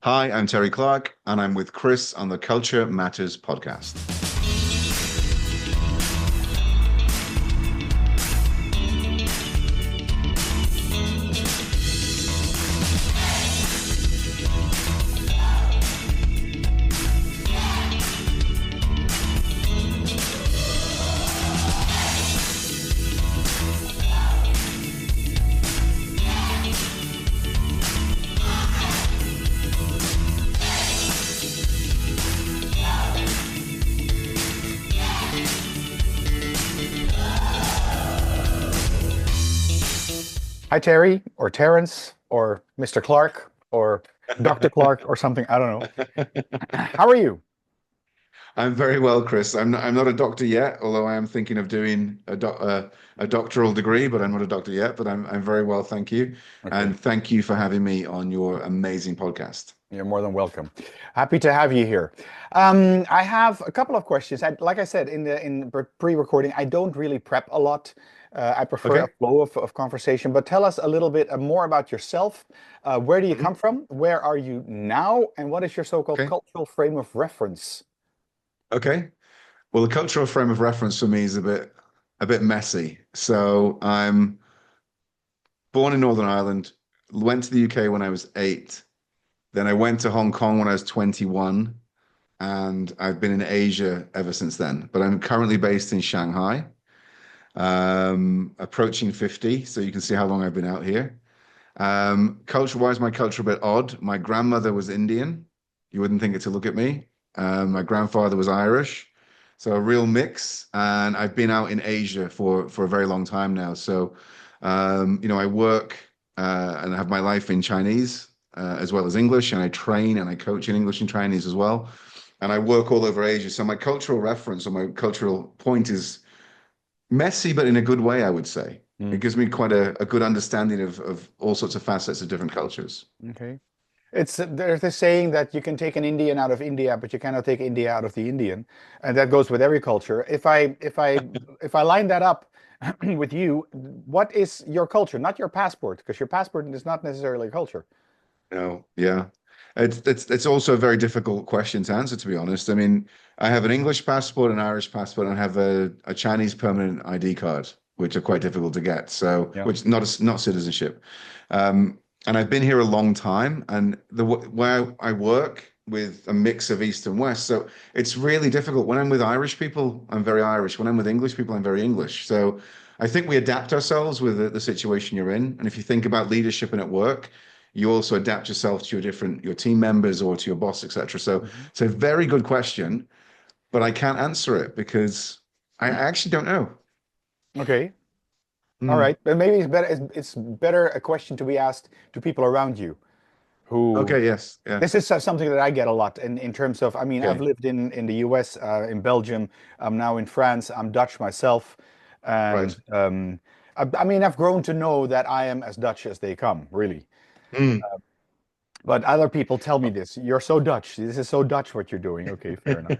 Hi, I'm Terry Clarke, and I'm with Chris on the Culture Matters podcast. Hi, Terry, or Terrence, or Mr. Clark, or Dr. Clark, or something. I don't know. How are you? I'm very well, Chris. I'm not a doctor yet, although I am thinking of doing a doctoral degree, but I'm not a doctor yet. But I'm very well, thank you, Okay, and thank you for having me on your amazing podcast. you're more than welcome. Happy to have you here. I have a couple of questions. Like I said in pre-recording, I don't really prep a lot. I prefer a Okay. flow of conversation. But tell us a little bit more about yourself. Where do you Mhm. come from? Where are you now? And what is your so-called Okay. cultural frame of reference? Okay. Well, the cultural frame of reference for me is a bit messy. So I'm born in Northern Ireland, went to the UK when I was 8. Then I went to Hong Kong when I was 21, and I've been in Asia ever since then. But I'm currently based in Shanghai, approaching 50, so you can see how long I've been out here. Culture-wise, my culture a bit odd. My grandmother was Indian. You wouldn't think it to look at me. My grandfather was Irish, so a real mix. And I've been out in Asia for a very long time now. So, I work and have my life in Chinese as well as English, and I train and I coach in English and Chinese as well. And I work all over Asia. So my cultural reference or my cultural point is messy, but in a good way, I would say. It gives me quite a good understanding of all sorts of facets of different cultures. Okay. There's this saying that you can take an Indian out of India, but you cannot take India out of the Indian, and that goes with every culture. If I line that up with you, what is your culture? Not your passport, because your passport is not necessarily a culture. No, yeah. It's also a very difficult question to answer, to be honest. I mean, I have an English passport, an Irish passport, and I have a Chinese permanent ID card, which are quite difficult to get. So, Yeah. which not citizenship. And I've been here a long time, and where I work with a mix of East and West, so it's really difficult. When I'm with Irish people, I'm very Irish. When I'm with English people, I'm very English. So I think we adapt ourselves with the situation you're in. And if you think about leadership and at work, you also adapt yourself to your team members or to your boss, etc. So Mhm. it's a very good question, but I can't answer it because I actually don't know. Okay. All Hmm. right. But maybe it's better a question to be asked to people around you who Okay, yes, yeah. this is something that I get a lot in terms of, I mean, I've Okay, lived in the US, in Belgium. I'm now in France. I'm Dutch myself. right. And I mean, I've grown to know that I am as Dutch as they come, really. Hmm. But other people tell me this, you're so Dutch. This is so Dutch what you're doing. Okay, fair enough.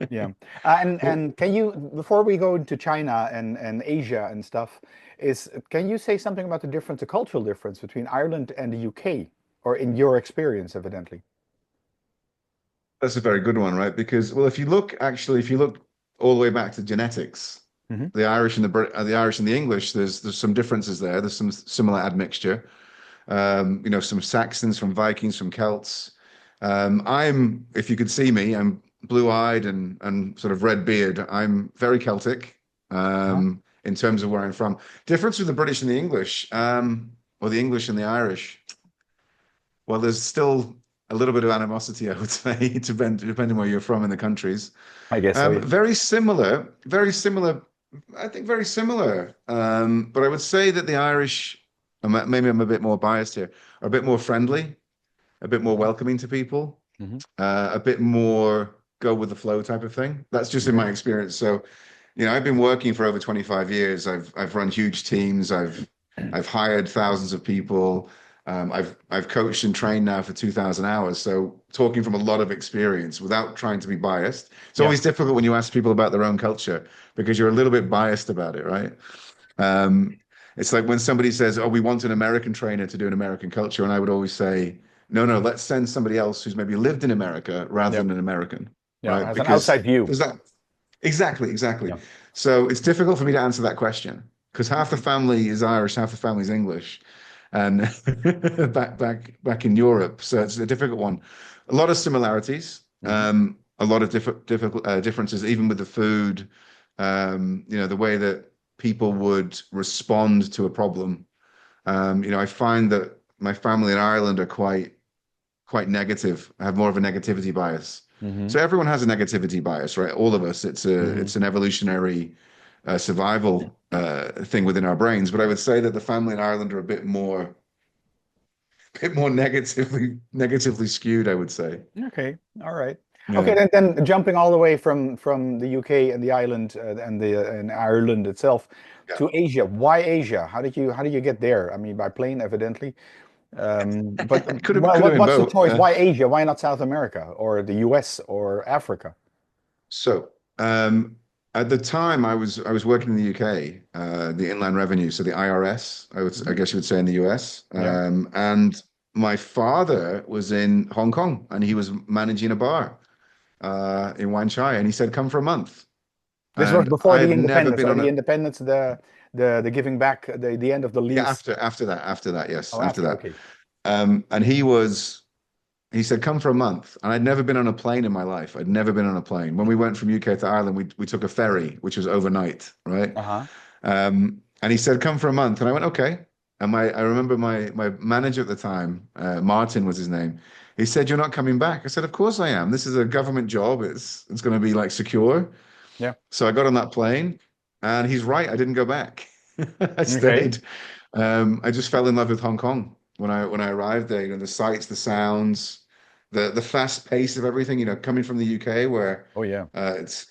Yeah. Well, And can you, before we go into China and Asia and stuff, can you say something about the difference, the cultural difference between Ireland and the UK, or in your experience, evidently? that's a very good one, right? Because, well, if you look all the way back to genetics, Hmm. the Irish and the English, there's some differences there. There's some similar admixture. Some Saxons, from Vikings, from Celts. If you could see me, I'm blue-eyed and sort of red beard. I'm very Celtic, Uh-huh. in terms of where I'm from. Difference with the British and the English, or the English and the Irish. Well, there's still a little bit of animosity, I would say, depending where you're from in the countries. I guess so, yeah. Very similar, very similar. I think very similar. But I would say that the Irish, and maybe I'm a bit more biased here, are a bit more friendly, a bit more Okay. welcoming to people, Hmm. a bit more go with the flow type of thing. That's just in Okay. my experience. So, I've been working for over 25 years. I've run huge teams. I've hired thousands of people. I've coached and trained now for 2,000 hours. So talking from a lot of experience without trying to be biased. It's Yeah. always difficult when you ask people about their own culture because you're a little bit biased about it, right? It's like when somebody says, "Oh, we want an American trainer to do an American culture," and I would always say, no, no, let's send somebody else who's maybe lived in America rather Yeah. than an American, Yeah. right? Has an Because outside view. there's that exactly, exactly. Yeah. So it's difficult for me to answer that question because half the family is Irish, half the family is English, and back in Europe. So it's a difficult one. A lot of similarities, Hmm. a lot of difficult differences, even with the food. The way that people would respond to a problem. I find that my family in Ireland are quite negative, have more of a negativity bias. Hmm. So everyone has a negativity bias, right? All of us. Hmm. It's an evolutionary survival thing within our brains. But I would say that the family in Ireland are a bit more negatively skewed, I would say. Okay. All right. Okay. Yeah. Then jumping all the way from the UK and the island and Ireland itself Yeah. to Asia. Why Asia? How did you get there? I mean, by plane, evidently. But Could have been what's the both. choice? Why Asia? Why not South America or the US or Africa? So um, at the time, I was working in the UK, the Inland Revenue, so the IRS, I Mhm. guess you would say in the US, Yeah. and my father was in Hong Kong, and he was managing a bar in Wan Chai, and he said, "Come for a month." This was And before I the had never independence, been or on the a independence, the giving back, the end of the yeah lease. after that, yes, Oh, after after. that. Okay. And he said, come for a month. And I'd never been on a plane in my life. I'd never been on a plane. When we went from UK to Ireland, we took a ferry, which was overnight, right? Uh-huh. And he said, come for a month. And I went, okay. And I remember my manager at the time, Martin was his name. He said, you're not coming back. I said, of course I am. This is a government job. It's going to be like secure. Yeah. So I got on that plane and he's right. I didn't go back. I Okay. stayed. I just fell in love with Hong Kong when I arrived there. The sights, the sounds, the fast pace of everything. Coming from the UK where Oh yeah. it's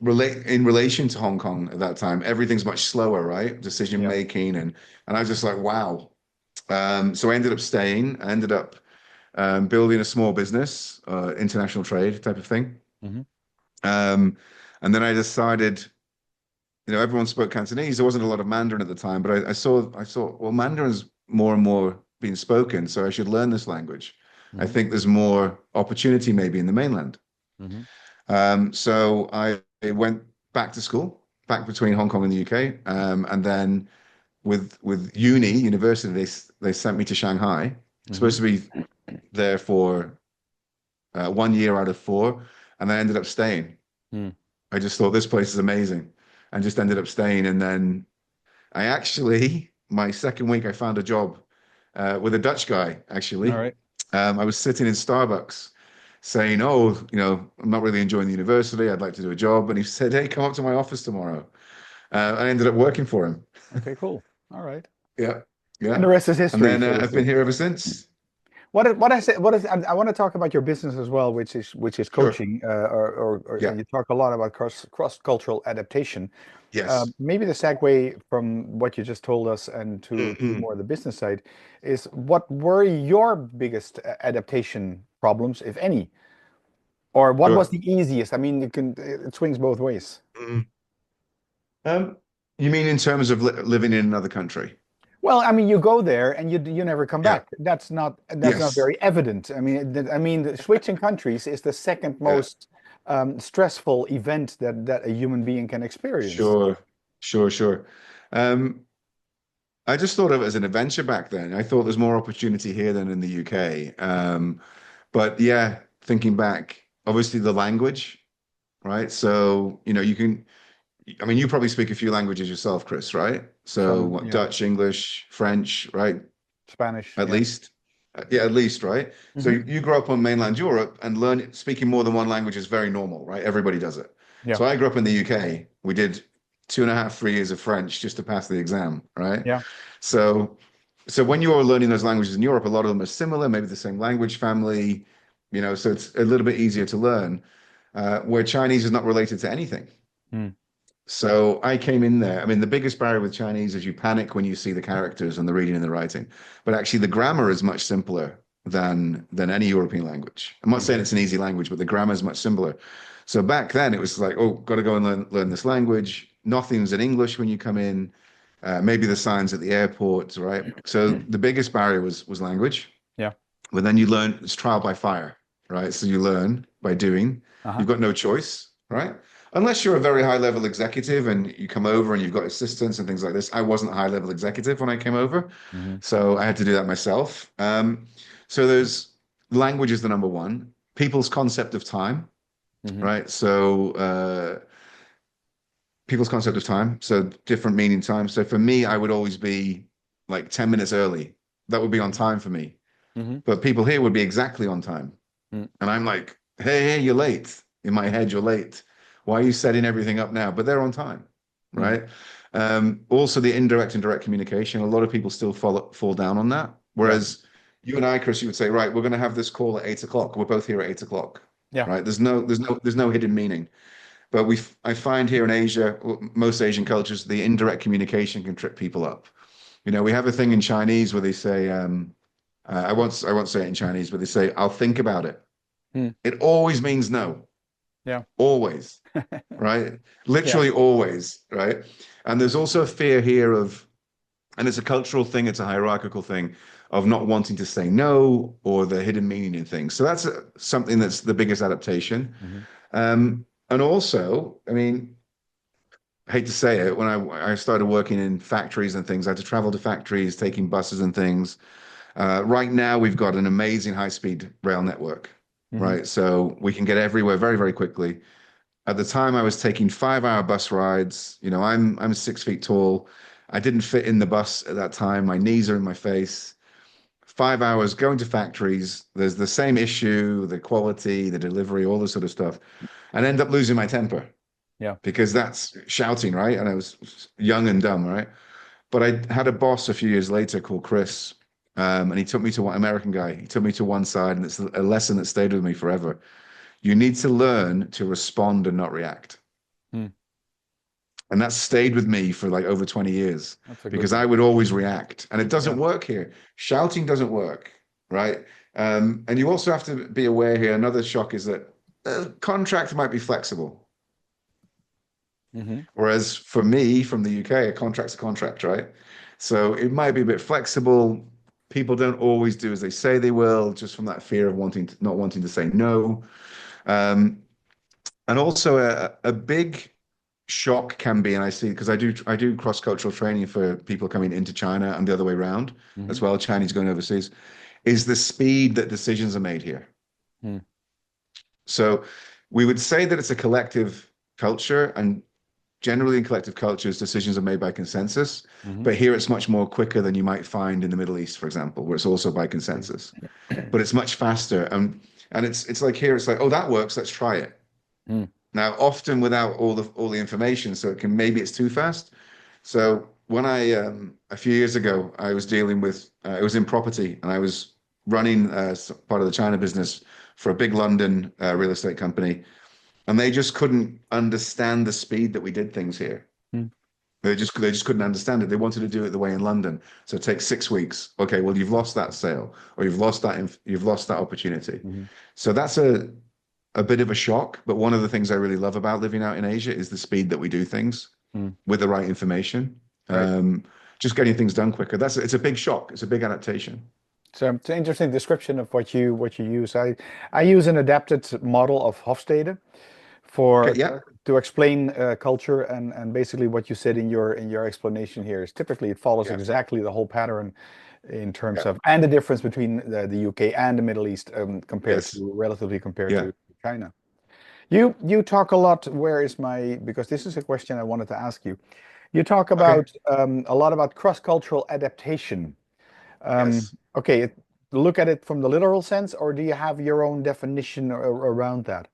relate in relation to Hong Kong at that time, everything's much slower, right? Decision Yeah. making, and I was just like, wow. So I ended up staying. I ended up building a small business, international trade type of thing. Hmm. Um, and then I decided, everyone spoke Cantonese. There wasn't a lot of Mandarin at the time, but I saw, well, Mandarin's more and more being spoken, so I should learn this language. I Hmm. think there's more opportunity maybe in the mainland. Hmm. So I went back to school, back between Hong Kong and the UK, and then with university, they sent me to Shanghai. Hmm. Supposed to be there for 1 year out of 4, and I ended up staying. Hmm. I just thought this place is amazing, and just ended up staying. And then my second week, I found a job with a Dutch guy, All actually. right. I was sitting in Starbucks saying, oh, I'm not really enjoying the university. I'd like to do a job. And he said, hey, come up to my office tomorrow. I ended up working for him. Okay, cool. All right. Yeah. And Yeah. the rest is And history, then so to I've been speak. here ever since. I want to talk about your business as well, which is Sure. coaching, or Yeah. and you talk a lot about cross-cultural adaptation. Yes. Maybe the segue from what you just told us and to Mhm. more the business side is what were your biggest adaptation problems, if any, or what was Sure. the easiest? I mean, it swings both ways. Mhm. Um, you mean in terms of living in another country? Well, I mean, you go there and you never come Yeah. back. That's not Yes. very evident. I mean, the switching countries is the second Yeah. most stressful event that a human being can experience. Sure. Sure. Sure. Um, I just thought of it as an adventure back then. I thought there's more opportunity here than in the UK. But yeah, thinking back, obviously the language, right? So, I mean, you probably speak a few languages yourself, Chris, right? So Some, what, yeah, Dutch, English, French, right? Spanish, At yeah. least. Yeah, at least, right? So Hmm. you grew up on mainland Europe and speaking more than one language is very normal, right? Everybody does it. Yeah, So I grew up in the UK. We did 2.5, 3 years of French just to pass the exam, right? yeah. So so when you're learning those languages in Europe, a lot of them are similar, maybe the same language family, so it's a little bit easier to learn. Where Chinese is not related to anything. Mm. So I came in there. I mean, the biggest barrier with Chinese is you panic when you see the characters and the reading and the writing. But actually, the grammar is much simpler than any European language. I'm not saying Okay. it's an easy language, but the grammar is much simpler. So back then, it was like, oh, got to go and learn this language. Nothing's in English when you come in. Maybe the signs at the airport, right? So the biggest barrier was language. Yeah. But then you learn it's trial by fire, right? So you learn by doing. Uh-huh. You've got no choice, right? Unless you're a very high level executive and you come over and you've got assistants and things like this. I wasn't a high level executive when I came over, Hmm. so I had to do that myself. So there's language is the number one. People's concept of time, Hmm. right? So people's concept of time, so different meaning time. So for me, I would always be like 10 minutes early. That would be on time for me. Hmm. But people here would be exactly on time. And I'm like, hey, you're late. In my head, you're late. Why are you setting everything up now? But they're on time, Hmm. right? Also, the indirect and direct communication. A lot of people still fall down on that. Yeah. Whereas you and I, Chris, you would say, right, we're going to have this call at 8 o'clock. We're both here at 8 o'clock, Yeah. right? There's no hidden meaning. But I find here in Asia, most Asian cultures, the indirect communication can trip people up. We have a thing in Chinese where they say, I won't say it in Chinese, but they say, I'll think about it. Hmm. It always means no, Yeah. always, right? Yeah. Literally always, right? And there's also a fear here and it's a cultural thing, it's a hierarchical thing of not wanting to say no or the hidden meaning in things. So that's something that's the biggest adaptation. Hmm. And also, I mean, I hate to say it, when I started working in factories and things, I had to travel to factories, taking buses and things. Right now, we've got an amazing high-speed rail network, Hmm. right? So we can get everywhere very, very quickly. At the time, I was taking 5-hour bus rides. I'm 6 feet tall. I didn't fit in the bus at that time. My knees are in my face. 5 hours going to factories. There's the same issue, the quality, the delivery, all this sort of stuff, and end up losing my temper Yeah. because that's shouting, right? And I was young and dumb, right? But I had a boss a few years later called Chris, and he took me to one American guy. He took me to one side, and it's a lesson that stayed with me forever. You need to learn to respond and not react. Hmm. And that stayed with me for like over 20 years That's a good because I one. would always react. And it Yeah. doesn't work here. Shouting doesn't work, right? And you also have to be aware here. Another shock is that a contract might be flexible. Hmm. Whereas for me, from the UK, a contract's a contract, right? So it might be a bit flexible. People don't always do as they say they will, just from that fear of not wanting to say no. Um, and also a big shock can be, and I see because I do cross-cultural training for people coming into China and the other way around Hmm. as well, Chinese going overseas, is the speed that decisions are made here. Hmm. So we would say that it's a collective culture, and generally in collective cultures, decisions are made by consensus. Hmm. But here it's much more quicker than you might find in the Middle East, for example, where it's also by consensus. But it's much faster. And it's like here, it's like, oh, that works, let's try it. Hmm. Now, often without all the information, so maybe it's too fast. So when I a few years ago, I was dealing with it was in property, and I was running part of the China business for a big London real estate company, and they just couldn't understand the speed that we did things here. Hmm. They just couldn't understand it. They wanted to do it the way in London. So it takes 6 weeks. Okay, well you've lost that sale, or you've lost that opportunity. Hmm. So that's a bit of a shock. But one of the things I really love about living out in Asia is the speed that we do things Hmm. with the right information. Right. Um, just getting things done quicker. It's a big shock. It's a big adaptation. So it's an interesting description of what you use. I use an adapted model of Hofstede for Okay, yeah, to explain culture, and basically what you said in your explanation here is typically it follows yeah, exactly the whole pattern in terms yeah, of and the difference between the UK and the Middle East yes, compared yeah. to China. You talk a lot. Where is my because this is a question I wanted to ask you. You talk Okay, about a lot about cross-cultural adaptation. yes. Okay, look at it from the literal sense, or do you have your own definition around that?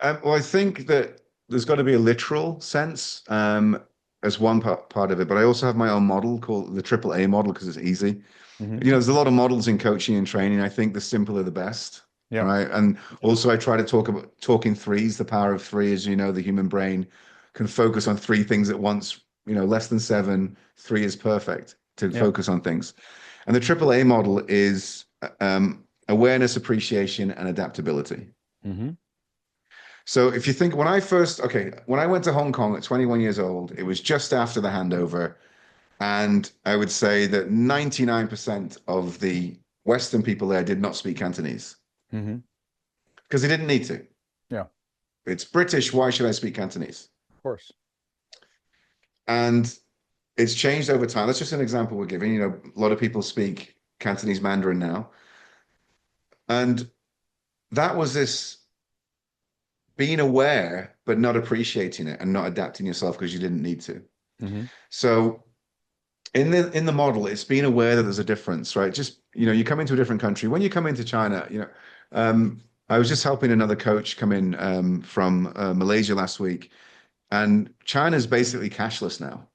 Well, I think that there's got to be a literal sense as one part of it, but I also have my own model called the triple A model because it's easy. Hmm. There's a lot of models in coaching and training. I think the simpler the best, Yeah. right? And also, I try to talk about talking threes, the power of three. As you know, the human brain can focus on three things at once. Less than seven, three is perfect to Yeah. focus on things. And the triple A model is awareness, appreciation, and adaptability. Hmm. So if you think when I went to Hong Kong at 21 years old, it was just after the handover. And I would say that 99% of the Western people there did not speak Cantonese Hmm. because they didn't need to. Yeah, It's British. Why should I speak Cantonese? of course. And it's changed over time. That's just an example we're giving. A lot of people speak Cantonese Mandarin now. And that was this being aware, but not appreciating it and not adapting yourself because you didn't need to. Hmm. So in the model, it's being aware that there's a difference, right? Just, you come into a different country. When you come into China, I was just helping another coach come in from Malaysia last week, and China's basically cashless now,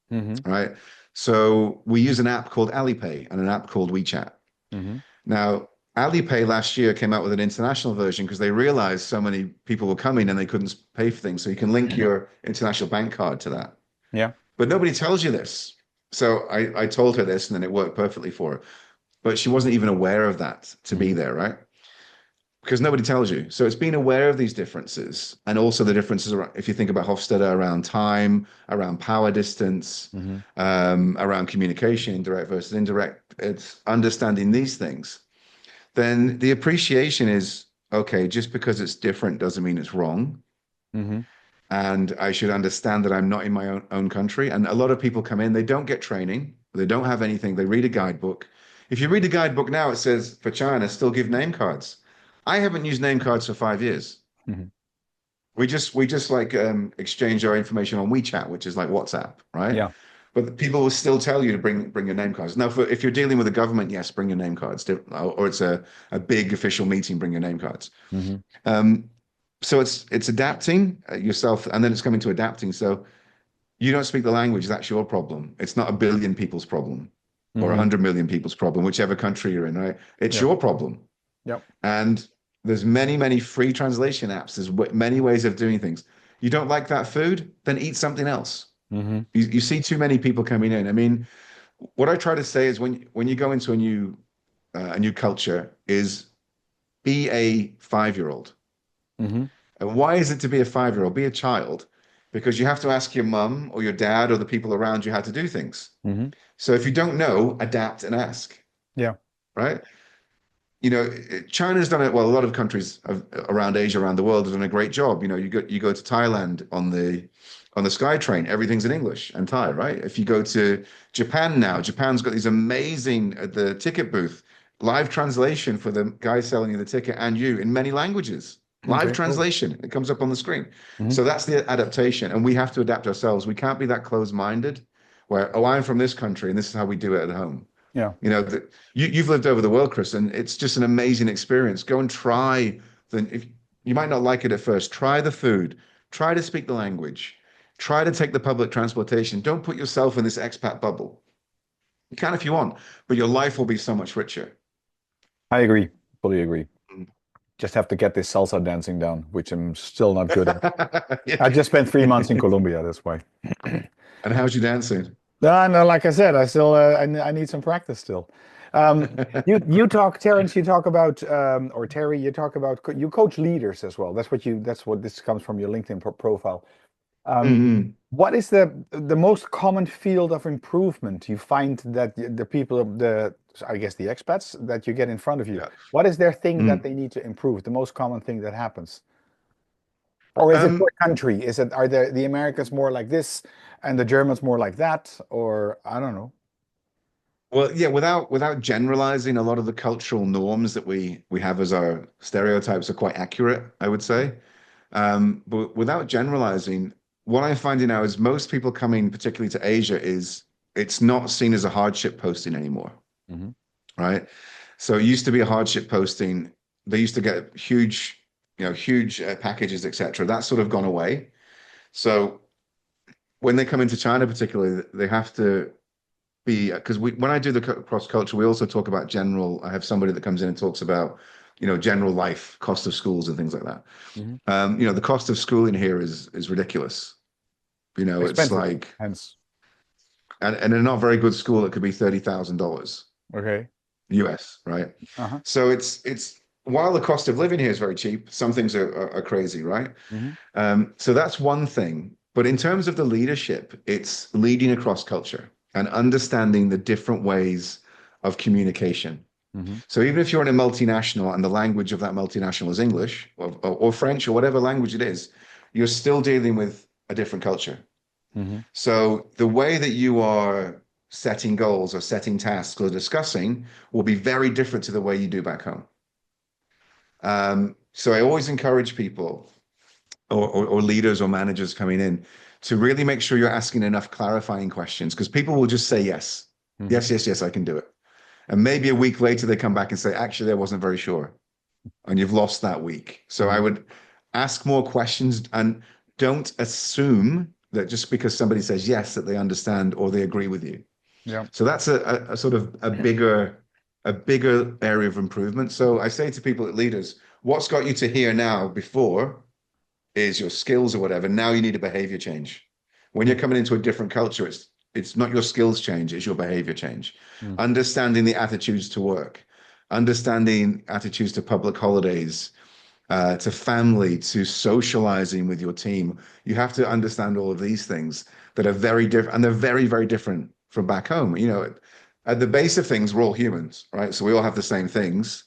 Hmm. right? So we use an app called Alipay and an app called WeChat. Hmm. Now, Alipay last year came out with an international version because they realized so many people were coming and they couldn't pay for things. So you can link your international bank card to that. Yeah. But nobody tells you this. So I told her this and then it worked perfectly for her. But she wasn't even aware of that to be Hmm. there, right? Because nobody tells you. So it's being aware of these differences and also the differences around, if you think about Hofstadter, around time, around power distance, Hmm. around communication, direct versus indirect. It's understanding these things. Then the appreciation is okay, just because it's different doesn't mean it's wrong. Hmm. And I should understand that I'm not in my own country. And a lot of people come in, they don't get training, they don't have anything, they read a guidebook. If you read the guidebook now, it says for China, still give name cards. I haven't used name cards for 5 years. Hmm. We just like exchange our information on WeChat, which is like WhatsApp, right? Yeah. But people will still tell you to bring your name cards. Now, if you're dealing with the government, yes, bring your name cards. Or it's a big official meeting, bring your name cards. Hmm. Um, so it's adapting yourself, and then it's coming to adapting. So you don't speak the language, that's your problem. It's not a billion people's problem or Hmm. 100 million people's problem, whichever country you're in, right? It's Yeah. your problem. Yeah. And there's many, many free translation apps. There's many ways of doing things. You don't like that food, then eat something else. Hmm. You see too many people coming in. I mean, what I try to say is when you go into a new culture is be a 5-year-old. Hmm. And why is it to be a 5-year-old? Be a child, because you have to ask your mum or your dad or the people around you how to do things. Hmm. So if you don't know, adapt and ask, Yeah. right? China's done it. Well, a lot of countries around Asia, around the world, have done a great job. You go to Thailand on the Sky Train, everything's in English and Thai, right? If you go to Japan now, Japan's got these amazing at the ticket booth live translation for the guy selling you the ticket and you in many languages. Live Okay. Cool. translation. It comes up on the screen. Hmm. So that's the adaptation, and we have to adapt ourselves. We can't be that closed-minded, where I'm from this country and this is how we do it at home. Yeah. You've lived over the world, Chris, and it's just an amazing experience. Go and try if you might not like it at first, try the food, try to speak the language, try to take the public transportation. Don't put yourself in this expat bubble. You can if you want, but your life will be so much richer. I agree. Fully agree. Just have to get this salsa dancing down, which I'm still not good at. Yeah. I just spent 3 months in Colombia. That's why. And how's your dancing? No, no, like I said, I still I need some practice still. You talk, Terrence, you talk about or Terry, you talk about you coach leaders as well. That's what this comes from your LinkedIn profile. Um, Mhm. what is the most common field of improvement you find that the people, I guess the expats that you get in front of you, Yeah. what is their thing that Mm. they need to improve? The most common thing that happens? Or is it per Um, country? Are the Americans more like this and the Germans more like that? Or I don't know. well, yeah, without generalizing, a lot of the cultural norms that we have as our stereotypes are quite accurate, I would say. But without generalizing, what I'm finding now is most people coming, particularly to Asia, is it's not seen as a hardship posting anymore, Hmm. right? So it used to be a hardship posting. They used to get huge packages, etc. That's sort of gone away. So when they come into China, particularly, they have to be because when I do the cross culture, we also talk about general. I have somebody that comes in and talks about general life, cost of schools and things like that. Hmm. The cost of schooling here is ridiculous. It's Expensive, like, hence. and in a not very good school, it could be $30,000 Okay. US, right? Uh-huh. So it's while the cost of living here is very cheap, some things are crazy, right? Hmm. So that's one thing. But in terms of the leadership, it's leading across culture and understanding the different ways of communication. Hmm. So even if you're in a multinational and the language of that multinational is English or French or whatever language it is, you're still dealing with a different culture. Hmm. So the way that you are setting goals or setting tasks or discussing will be very different to the way you do back home. So I always encourage people or leaders or managers coming in to really make sure you're asking enough clarifying questions because people will just say yes, Hmm. yes, yes, yes, I can do it. And maybe a week later they come back and say, actually, I wasn't very sure. And you've lost that week. So I Hmm. would ask more questions and don't assume that just because somebody says yes, that they understand or they agree with you. Yeah. So that's a sort of a bigger area of improvement. So I say to people, leaders, what's got you to here now before is your skills or whatever. Now you need a behavior change. When you're coming into a different culture, it's not your skills change, it's your behavior change. Mm-hmm. Understanding the attitudes to work, understanding attitudes to public holidays, to family, to socializing with your team. You have to understand all of these things that are very different, and they're very, very different from back home. At the base of things, we're all humans, right? So we all have the same things.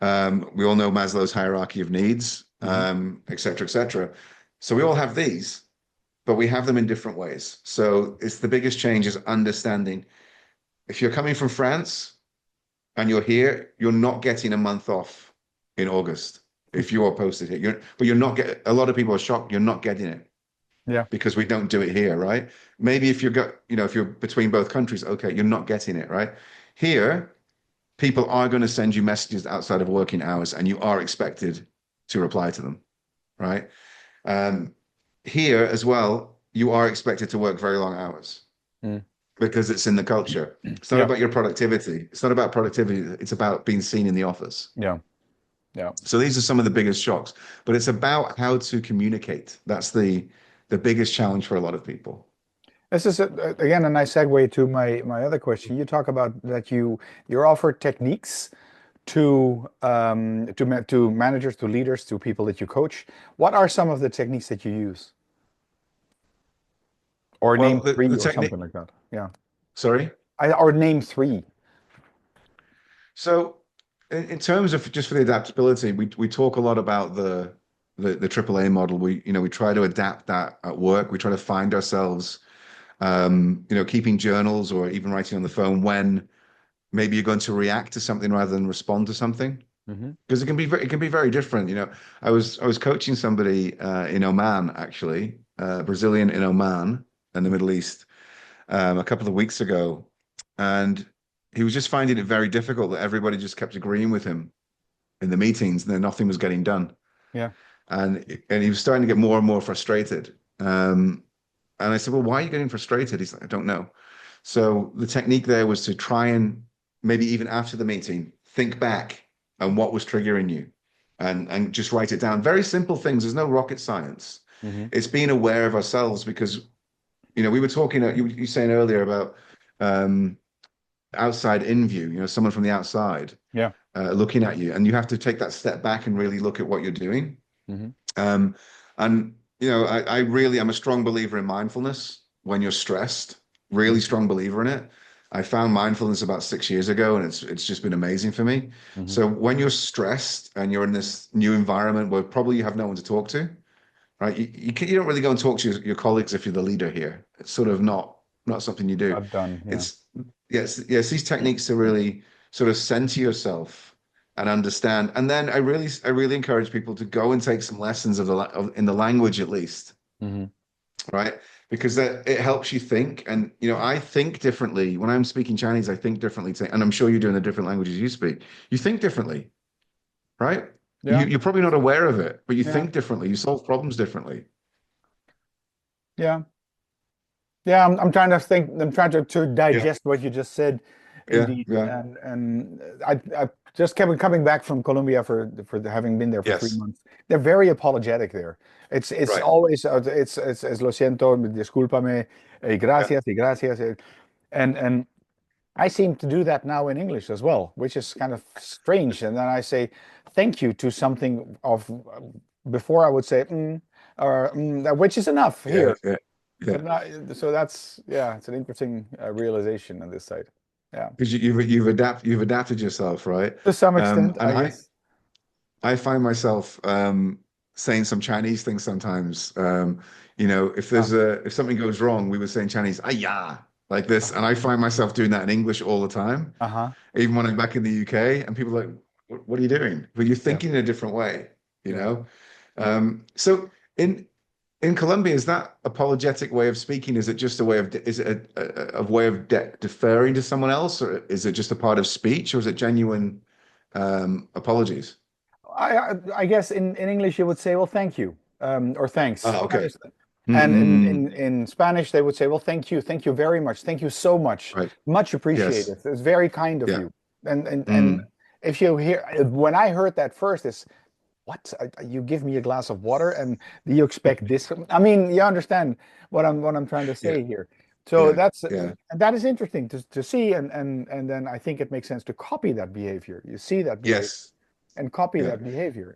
We all know Maslow's hierarchy of needs, Hmm. et cetera, et cetera. So we all have these, but we have them in different ways. So it's the biggest change is understanding. If you're coming from France and you're here, you're not getting a month off in August if you are posted here. But you're not get. A lot of people are shocked. You're not getting it Yeah. because we don't do it here, right? Maybe if you're between both countries, okay, you're not getting it, right? Here, people are going to send you messages outside of working hours, and you are expected to reply to them, right? Um, Here as well, you are expected to work very long hours Mm. because it's in the culture. It's not Yeah. about your productivity. It's not about productivity. It's about being seen in the office. Yeah. Yeah. So these are some of the biggest shocks, but it's about how to communicate. That's the biggest challenge for a lot of people. This is again a nice segue to my other question. You talk about that you're offered techniques to managers, to leaders, to people that you coach. What are some of the techniques that you use? Or Well, name the three or technique, something like that. Yeah. sorry. Or name three. So in terms of just for the adaptability, we talk a lot about the AAA model. We try to adapt that at work. We try to find ourselves, keeping journals or even writing on the phone when maybe you're going to react to something rather than respond to something. Hmm. Because it can be very different. I was coaching somebody in Oman actually, Brazilian in Oman in the Middle East, a couple of weeks ago, and he was just finding it very difficult that everybody just kept agreeing with him in the meetings, and then nothing was getting done, Yeah. and he was starting to get more and more frustrated. And I said, "Well, why are you getting frustrated?" He's like, "I don't know." So the technique there was to try and maybe even after the meeting, think back and what was triggering you and just write it down. Very simple things. There's no rocket science. Hmm. It's being aware of ourselves because, we were talking, you were saying earlier about um, outside in view, someone from the outside Yeah. looking at you, and you have to take that step back and really look at what you're doing. Hmm. Um, I'm a strong believer in mindfulness when you're stressed, really strong believer in it. I found mindfulness about 6 years ago, and it's just been amazing for me. Hmm. So when you're stressed and you're in this new environment where probably you have no one to talk to, right? You don't really go and talk to your colleagues if you're the leader here. It's sort of not something you do. Not done. Yeah. It's yes, these techniques to really sort of center yourself and understand. And then I really encourage people to go and take some lessons in the language at least, Hmm. right? Because it helps you think. And I think differently when I'm speaking Chinese. I think differently, and I'm sure you do in the different languages you speak. You think differently, right? Yeah. You're probably not aware of it, but you Yeah. think differently. You solve problems differently. Yeah. Yeah. I'm trying to think. I'm trying to Yeah, digest what you just said, yeah, indeed. yeah. And I just kept coming back from Colombia for having been there for three Yes, months. They're very apologetic there. It's right. always it's lo siento, discúlpame, Yeah, gracias y gracias, and I seem to do that now in English as well, which is kind of strange. And then I say thank you to something of before I would say or which is enough yeah, here. yeah, yeah. But not, so that's yeah, it's an interesting realization on this side. Yeah. because you've adapted yourself, right? To some extent, And I guess. I find myself saying some Chinese things sometimes. Uh, If something goes wrong, we would say in Chinese, "Ah yeah," like this, and I find myself doing that in English all the time, uh-huh. even when I'm back in the UK, and people are like, What are you doing?" But you're Yeah. thinking in a different way, you Yeah. know. So in Colombia, is that apologetic way of speaking? Is it just a way of is it a way of deferring to someone else, or is it just a part of speech, or is it genuine apologies? I guess in English you would say, well, thank you, or thanks. Ah, okay. And Mm-mm. in Spanish they would say, well, thank you very much, thank you so much, Right. much Yes. appreciated. It's very kind of Yeah. you. And Mm. if you hear when I heard that first, is what you give me a glass of water and do you expect this? I mean, you understand what I'm trying to Yeah. say here. So Yeah. Yeah. that is interesting to see, and then I think it makes sense to copy that behavior. You see that behavior Yes. and copy Yeah. that behavior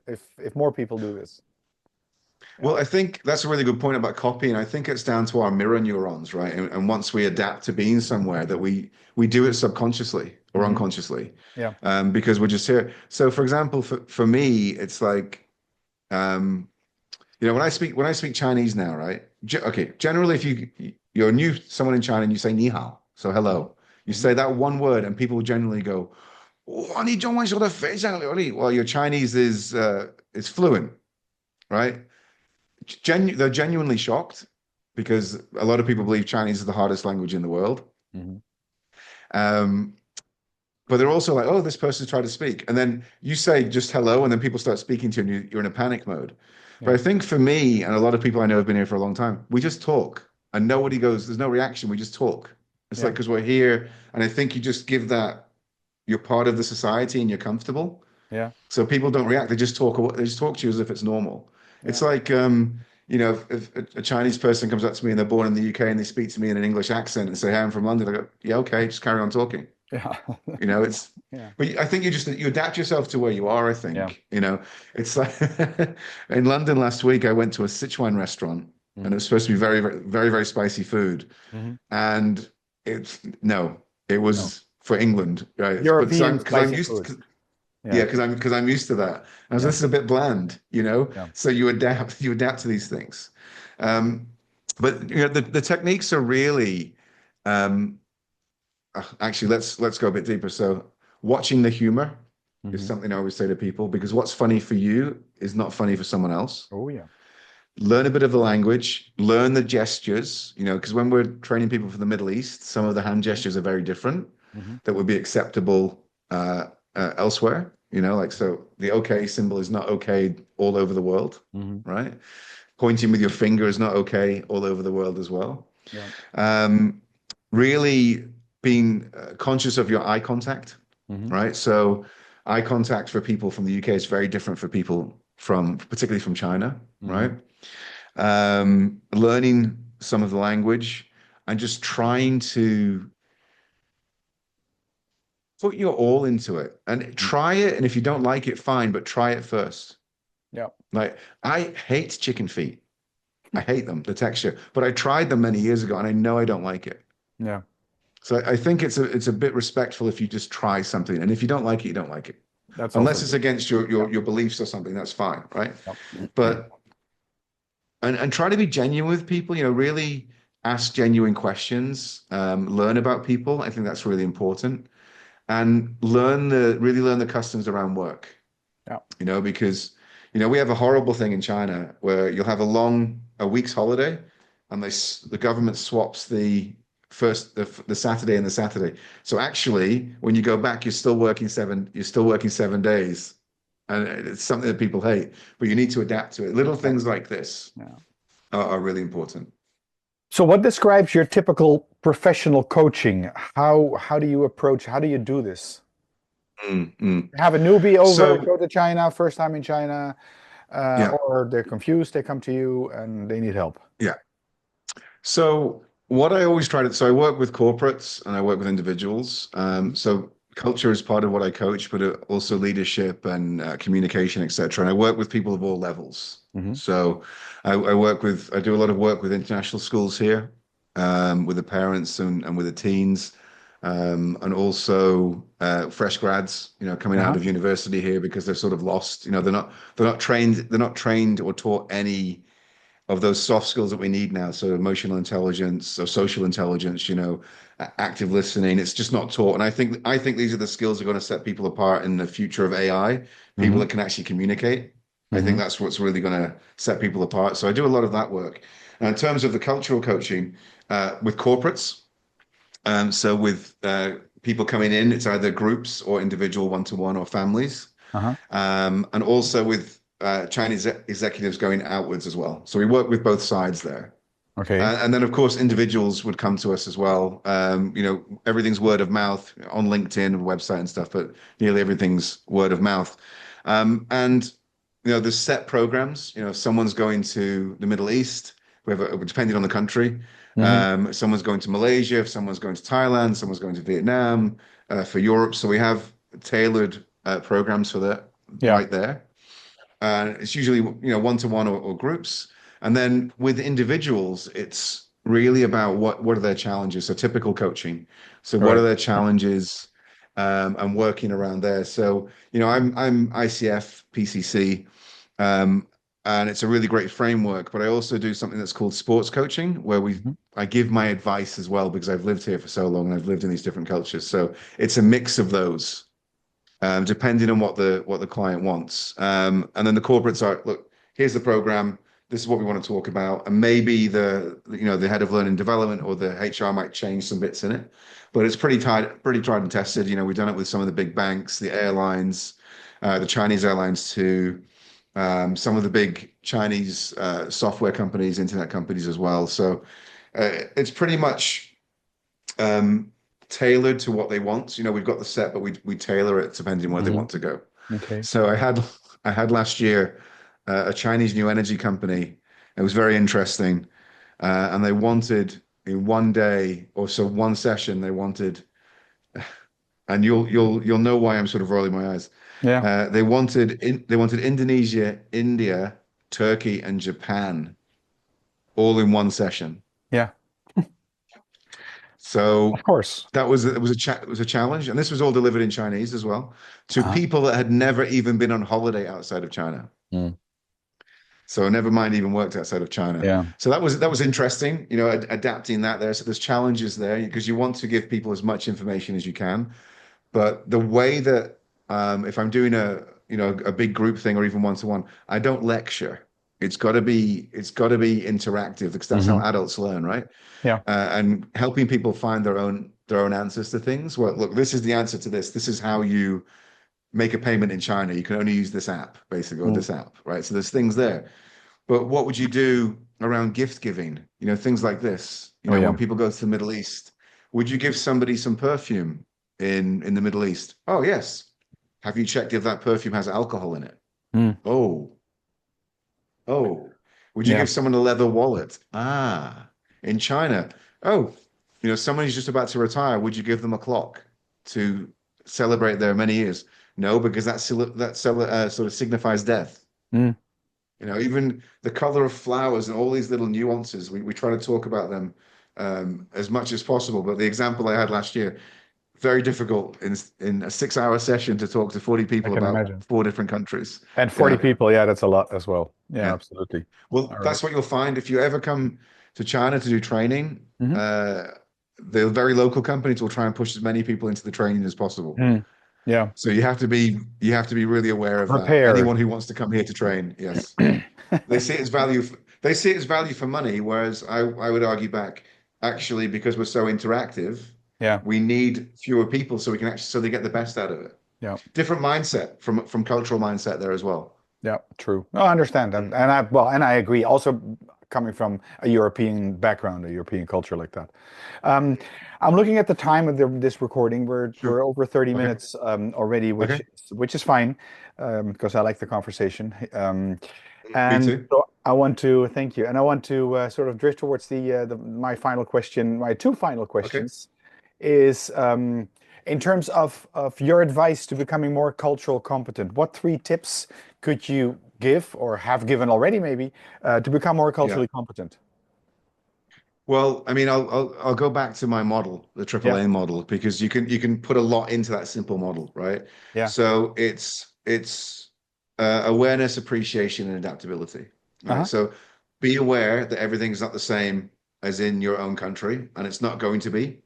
if more people do this. Yeah. Well, I think that's a really good point about copying. I think it's down to our mirror neurons, right? And once we adapt to being somewhere, that we do it subconsciously or Hmm. unconsciously, Yeah. because we're just here. So, for example, for me, it's like um, when I speak Chinese now, right? Okay, generally, if you're new someone in China and you say ni hao, so Hmm. hello, you Hmm. say that one word, and people generally go, "哇，你中文说得非常流利." Well, your Chinese is fluent, right? They're genuinely shocked because a lot of people believe Chinese is the hardest language in the world. Hmm. Um, but they're also like, "Oh, this person's trying to speak," and then you say just hello, and then people start speaking to you, and you're in a panic mode. But Yeah. I think for me and a lot of people I know have been here for a long time, we just talk, and nobody goes, "There's no reaction." We just talk. It's like Yeah. because we're here, and I think you just give that you're part of the society and you're comfortable. Yeah. So people don't react. They just talk. They just talk to you as if it's normal. It's Yeah. like, if a Chinese person comes up to me and they're born in the UK and they speak to me in an English accent and say, "Hey, I'm from London," I go, "Yeah, okay, just carry on talking." Yeah. It's. Yeah. But I think you adapt yourself to where you are. I Yeah. think, it's like in London last week. I went to a Sichuan restaurant and it Hmm. was supposed to be very, very, very, very spicy food, Hmm. and it's no, it No. was for England, right? But so European I'm because I'm spicy used. food. Yeah, Yeah. because I'm used to that. I was Yeah. this is a bit bland, Yeah. So you adapt to these things. Um, but the techniques are really um, actually let's go a bit deeper. So watching the humor is Hmm. something I always say to people because what's funny for you is not funny for someone else. Oh yeah. Learn a bit of the language, learn the gestures, because when we're training people for the Middle East, some of the hand gestures are very different Hmm. that would be acceptable elsewhere. Like so the okay symbol is not okay all over the world, Hmm. right? Pointing with your finger is not okay all over the world as well. Yeah. Um, Really being conscious of your eye contact, Hmm. right? So eye contact for people from the UK is very different for people particularly from China, right? Hmm. Learning some of the language and just trying to put your all into it and try it. And if you don't like it, fine, but try it first. Yeah. Like I hate chicken feet. I hate them, the texture, but I tried them many years ago and I know I don't like it. Yeah. So I think it's a bit respectful if you just try something. And if you don't like it, you don't like it. That's also Unless it's good. against your Yeah. your your beliefs or something, that's fine, right? Yeah. But and try to be genuine with people, really ask genuine questions, learn about people. I think that's really important. And really learn the customs around work, Yeah. because we have a horrible thing in China where you'll have a week's holiday and the government swaps the Saturday and the Saturday. So actually, when you go back, you're still working 7 days. And it's something that people hate, but you need to adapt to it. Little Yeah. things like this Yeah. are really important. So what describes your typical professional coaching? How do you approach, how do you do this? Mm, mm. Have a newbie over, So go to China, first time in China, yeah, or they're confused, they come to you and they need help. yeah. So so I work with corporates and I work with individuals. Hmm. So culture is part of what I coach, but also leadership and communication, etc. And I work with people of all levels. Hmm. So I do a lot of work with international schools here, with the parents and with the teens. and also fresh grads, coming out Uh-huh. of university here because they're sort of lost. They're not trained or taught any of those soft skills that we need now. So emotional intelligence, so social intelligence, active listening. It's just not taught. And I think these are the skills that are going to set people apart in the future of AI. People Hmm. that can actually communicate. I think Hmm. that's what's really going to set people apart. So I do a lot of that work. Now, in terms of the cultural coaching with corporates, so with people coming in, it's either groups or individual one-to-one or families, Uh-huh. and also with Chinese executives going outwards as well. So we work with both sides there. Okay. And then, of course, individuals would come to us as well. Everything's word of mouth on LinkedIn and website and stuff, but nearly everything's word of mouth. And there's set programs. If someone's going to the Middle East, depending on the country. Hmm. If someone's going to Malaysia, if someone's going to Thailand, someone's going to Vietnam, for Europe. So we have tailored programs for that Yeah. right there. It's usually one-to-one or groups, and then with individuals, it's really about what are their challenges. So typical coaching. So what are Right. their challenges, and working around there. So I'm ICF PCC, um, and it's a really great framework. But I also do something that's called sports coaching, where Mhm. I give my advice as well because I've lived here for so long and I've lived in these different cultures. So it's a mix of those, depending on what the client wants. And then the corporates are, look, here's the program. This is what we want to talk about, and maybe the head of learning development or the HR might change some bits in it, but it's pretty tried and tested. We've done it with some of the big banks, the airlines, the Chinese airlines too, some of the big Chinese software companies, internet companies as well. So it's pretty much um, tailored to what they want. We've got the set, but we tailor it depending on where they Hmm. want to go. Okay. So I had last year a Chinese new energy company. It was very interesting, and they wanted in one day or so, one session. They wanted, and you'll know why I'm sort of rolling my eyes. Yeah. They wanted Indonesia, India, Turkey, and Japan all in one session. Yeah. Of So course. it was a challenge, and this was all delivered in Chinese as well to Uh-huh. people that had never even been on holiday outside of China. Mm. So never mind even worked outside of China. Yeah. So that was interesting, adapting that there. So there's challenges there because you want to give people as much information as you can. But the way that if I'm doing a big group thing or even one-to-one, I don't lecture. It's got to be interactive because that's how Hmm. adults learn, right? Yeah. And helping people find their own answers to things. Well, look, this is the answer to this. This is how you make a payment in China. You can only use this app, basically, or Mm. this app, right? So there's things there. But what would you do around gift giving? Things like this. Oh yeah. When people go to the Middle East, would you give somebody some perfume in the Middle East? Oh, yes. Have you checked if that perfume has alcohol in it? Mm. Oh, oh. Would you Yeah. give someone a leather wallet? Ah, in China. Oh, somebody's just about to retire. Would you give them a clock to celebrate their many years? No, because that sort of signifies death. Mm. Even the color of flowers and all these little nuances, we try to talk about them as much as possible. But the example I had last year, very difficult in a 6-hour session to talk to 40 I people can about imagine. 4 different countries. And 40 Yeah, people, yeah, that's a lot as well. Yeah, yeah. absolutely. Well, All right. that's what you'll find if you ever come to China to do training. Hmm. Uh, the very local companies will try and push as many people into the training as possible. Mm. Yeah. So you have to be really aware of that. Prepared. Anyone who wants to come here to train, yes. They see it as value for money, whereas I would argue back, actually, because we're so interactive, Yeah. we need fewer people so they get the best out of it. Yeah. Different mindset from cultural mindset there as well. Yeah, true. No, I understand that, Mm. and I agree. Also, coming from a European background, a European culture like that. Um, I'm looking at the time of this recording. We're Sure. over 30 Okay. minutes already, which Okay. is fine because I like the conversation. Me And too. so I want to thank you, and I want to sort of drift towards my final question. My two final Okay. questions is in terms of your advice to becoming more cultural competent. What three tips could you give or have given already, maybe, to become more Yeah. culturally competent? Well, I mean, I'll go back to my model, the triple Yeah. A model, because you can put a lot into that simple model, right? Yeah. So it's awareness, appreciation, and adaptability, right? Uh-huh. So be aware that everything's not the same as in your own country, and it's not going to be.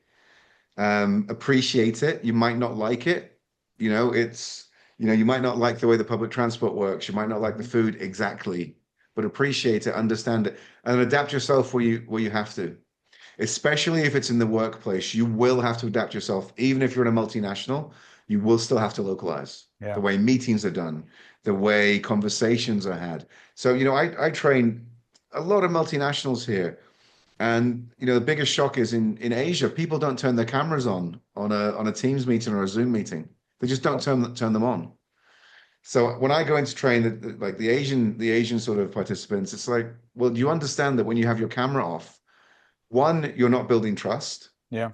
Appreciate it. You might not like it. You might not like the way the public transport works. You might not like the Mhm. food exactly, but appreciate it, understand it, and adapt yourself where you have to. Especially if it's in the workplace, you will have to adapt yourself. Even if you're in a multinational, you will still have to localize the Yeah. way meetings are done, the way conversations are had. So, I train a lot of multinationals here. And the biggest shock is in Asia, people don't turn their cameras on a Teams meeting or a Zoom meeting. They just don't Oh, turn them on. So when I go into train like the Asian sort of participants, it's like, well, do you understand that when you have your camera off, one, you're not building trust. yeah.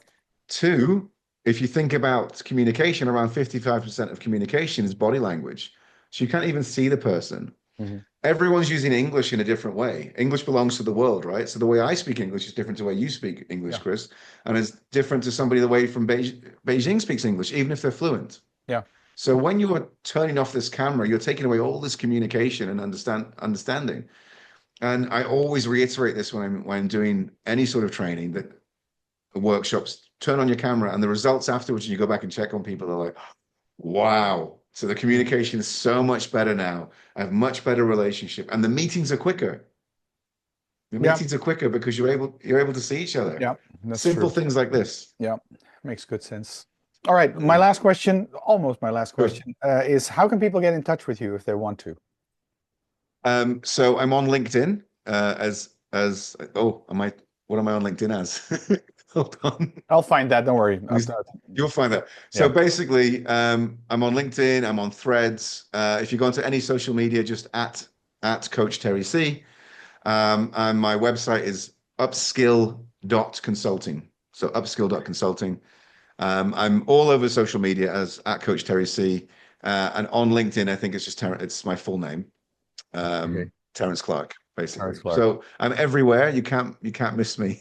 Two, if you think about communication, around 55% of communication is body language. So you can't even see the person. Hmm. Everyone's using English in a different way. English belongs to the world, right? So the way I speak English is different to the way you speak English, Yeah. Chris, and it's different to somebody the way from Beijing speaks English, even if they're fluent. Yeah. So when you're turning off this camera, you're taking away all this communication and understanding. And I always reiterate this when I'm doing any sort of training that workshops, turn on your camera, and the results afterwards, you go back and check on people, are like, wow. So the Mhm. communication is so much better now. I have much better relationship, and the meetings are quicker. The Yeah. meetings are quicker because you're able to see each other. Yeah. That's Simple true. things like this. Yeah. Makes good sense. All right. My Yeah. last question, almost my last Sure. question, is how can people get in touch with you if they want to? So I'm on LinkedIn as oh, am I what am I on LinkedIn as? Hold on. I'll find that. Don't worry. You'll find that. So Yeah. basically, I'm on LinkedIn, I'm on Threads. If you go onto any social media, just at Coach Terry C. And my website is upskill.consulting. So upskill.consulting. I'm all over social media as at Coach Terry C. And on LinkedIn, I think it's just it's my full name, Okay. Terrence Clarke, Terrence basically. Clarke. So I'm everywhere. You can't miss me.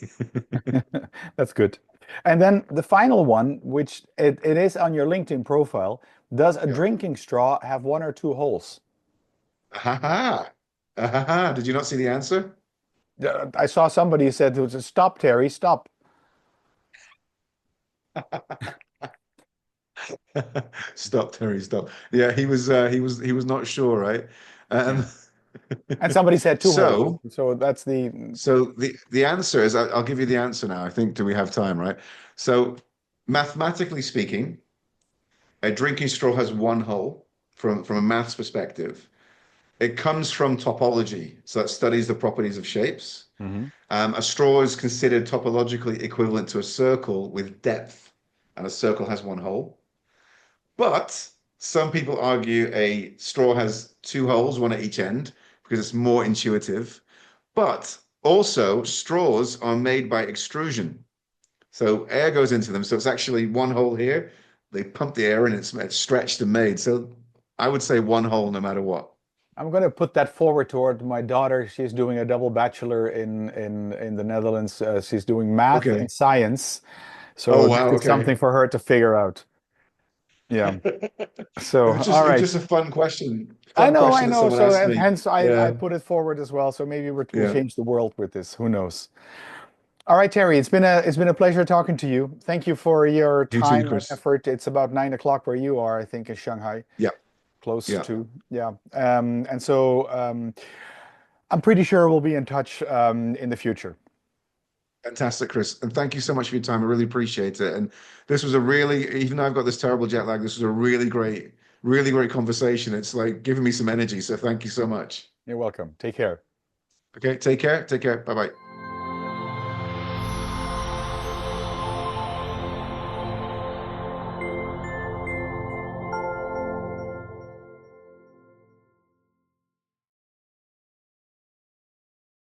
That's good. And then the final one, which it is on your LinkedIn profile, does a Yeah. drinking straw have one or two holes? Ha ha. Ha ha. Did you not see the answer? I saw somebody said, "Stop, Terry, stop." Stop, Terry, stop. Yeah, he was not sure, right? Yeah. Um, And somebody said two holes. so So that's the so the answer is I'll give you the answer now. I think do we have time, right? So mathematically speaking, a drinking straw has one hole from a maths perspective. It comes from topology, so that studies the properties of shapes. Mhm. A straw is considered topologically equivalent to a circle with depth, and a circle has one hole. But some people argue a straw has two holes, one at each end, because it's more intuitive. But also, straws are made by extrusion. So air goes into them. So it's actually one hole here. They pump the air in, it's stretched and made. So I would say one hole no matter what. I'm going to put that forward toward my daughter. She's doing a double bachelor in the Netherlands. She's doing math and Okay. science. Oh, So this wow. is something Okay. for her to figure out. Yeah. It So, was just all it was right. just a fun question. I Fun know, I question that know. someone So asked me. hence I Yeah. put it forward as well. So maybe we'll Yeah. change the world with this. Who knows? All right, Terry. It's been a pleasure talking to you. Thank you for your You too, time and Chris. effort. It's about 9 o'clock where you are, I think, in Shanghai, Yeah. close Yeah. to. Yeah. And so I'm pretty sure we'll be in touch in the future. Fantastic, Chris. And thank you so much for your time. I really appreciate it. And this was a really, even though I've got this terrible jet lag, this was a really great conversation. It's like giving me some energy. So thank you so much. You're welcome. Take care. Okay. Take care. Take care. Bye bye.